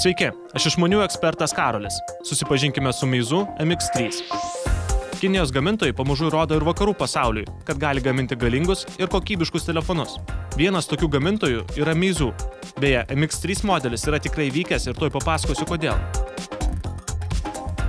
Sveiki, aš išmaniųjų ekspertas Karolis. Susipažinkime su Meizu MX3. Kinijos gamintojai pamažu rodo ir vakarų pasauliui, kad gali gaminti galingus ir kokybiškus telefonus. Vienas tokių gamintojų yra Meizu. Beje, MX3 modelis yra tikrai vykęs ir tuoj papasakosiu kodėl.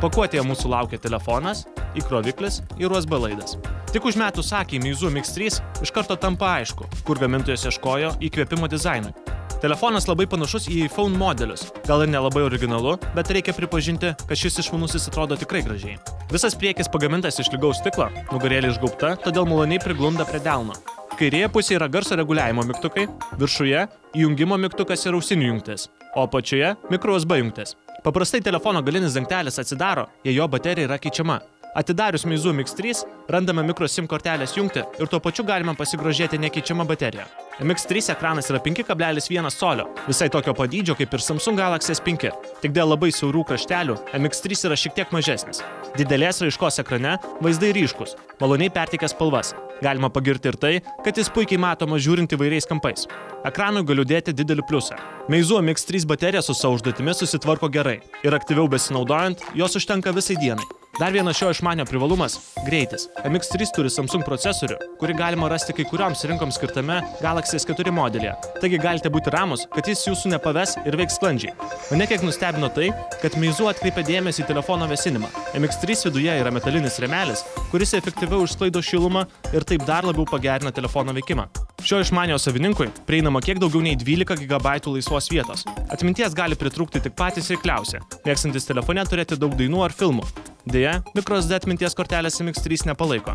Pakuotėje mūsų laukia telefonas, įkroviklis ir USB laidas. Tik užmetus akį į Meizu MX3 iš karto tampa aišku, kur gamintojas ieškojo įkvėpimo dizainui. Telefonas labai panašus į iPhone modelius, gal ir nelabai originalu, bet reikia pripažinti, kad šis išmanusis atrodo tikrai gražiai. Visas priekis pagamintas iš lygaus stiklo, nugarėlė išgaubta, todėl maloniai priglunda prie delno. Kairėje pusėje yra garso reguliavimo mygtukai, viršuje įjungimo mygtukas ir ausinių jungtis, o apačioje micro USB jungtis. Paprastai telefono galinis dangtelis atsidaro, jei jo baterija yra keičiama. Atidarius Meizu MX3 randame micro SIM kortelės jungtį ir tuo pačiu galime pasigrožėti nekeičiamą bateriją. MX3 ekranas yra 5,1 colio, visai tokio padydžio kaip ir Samsung Galaxy S5. Tik dėl labai siaurų kraštelių MX3 yra šiek tiek mažesnis. Didelės raiškos ekrane vaizdai ryškus, maloniai perteikia spalvas. Galima pagirti ir tai, kad jis puikiai matomas žiūrint įvairiais kampais. Ekranui galiu dėti didelį pliusą. Meizu MX3 baterija su savo užduotimi susitvarko gerai ir aktyviau besinaudojant, jos užtenka visai dienai. Dar vienas šio išmanio privalumas – greitis. MX3 turi Samsung procesorių, kurį galima rasti kai kurioms rinkoms skirtame Galaxy S4 modelyje. Taigi galite būti ramus, kad jis jūsų nepaves ir veiks sklandžiai. Mane kiek nustebino tai, kad Meizu atkreipia dėmesį į telefono vėsinimą. MX3 viduje yra metalinis rėmelis, kuris efektyviau išsklaido šilumą ir taip dar labiau pagerina telefono veikimą. Šio išmanio savininkui prieinama kiek daugiau nei 12 GB laisvos vietos. Atminties gali pritrūkti tik patys reikliausi, mėgstantis telefone turėti daug dainų ar filmų. Deja, microSD atminties kortelės MX3 nepalaiko.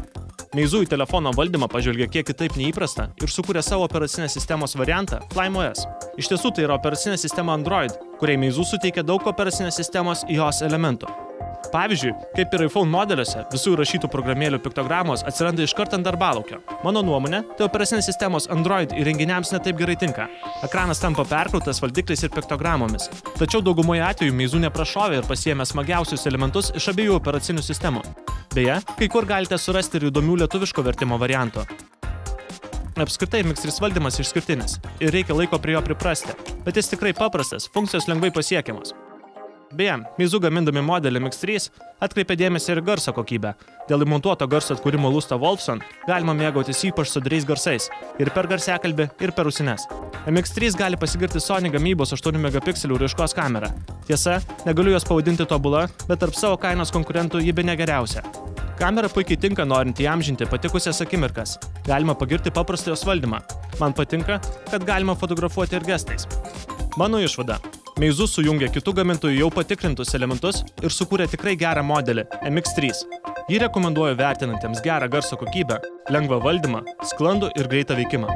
Meizu į telefono valdymą pažvelgia kiek kitaip neįprasta ir sukūrė savo operacinės sistemos variantą FlymeOS. Iš tiesų tai yra operacinė sistema Android, kuriai Meizu suteikia daug operacinės sistemos iOS elementų. Pavyzdžiui, kaip ir iPhone modeliuose, visų įrašytų programėlių piktogramos atsiranda iškart ant darbalaukio. Mano nuomonė, tai operacinės sistemos Android įrenginiams netaip gerai tinka. Ekranas tampa perkrautas valdikliais ir piktogramomis. Tačiau daugumoje atveju Meizu neprašovė ir pasiėmė smagiausius elementus iš abiejų operacinių sistemų. Beje, kai kur galite surasti ir įdomių lietuviško vertimo variantų. Apskritai MX3 valdymas išskirtinis ir reikia laiko prie jo priprasti, bet jis tikrai paprastas, funkcijos lengvai pasiekiamos. Beje, Meizu gamindami modelį MX3 atkreipia dėmesį ir garso kokybę. Dėl įmontuoto garso atkūrimo lusto Wolfson galima mėgautis ypač sodriais garsais ir per garsiakalbį, ir per ausines. MX3 gali pasigirti Sony gamybos 8 megapikselių raiškos kamerą. Tiesa, negaliu jos pavadinti tobula, bet tarp savo kainos konkurentų ji bene geriausia. Kamera puikiai tinka norint įamžinti patikusias akimirkas. Galima pagirti paprastą jos valdymą. Man patinka, kad galima fotografuoti ir gestais. Mano išvada. Meizu sujungia kitų gamintojų jau patikrintus elementus ir sukūrė tikrai gerą modelį MX3. Jį rekomenduoju vertinantiems gerą garso kokybę, lengvą valdymą, sklandų ir greitą veikimą.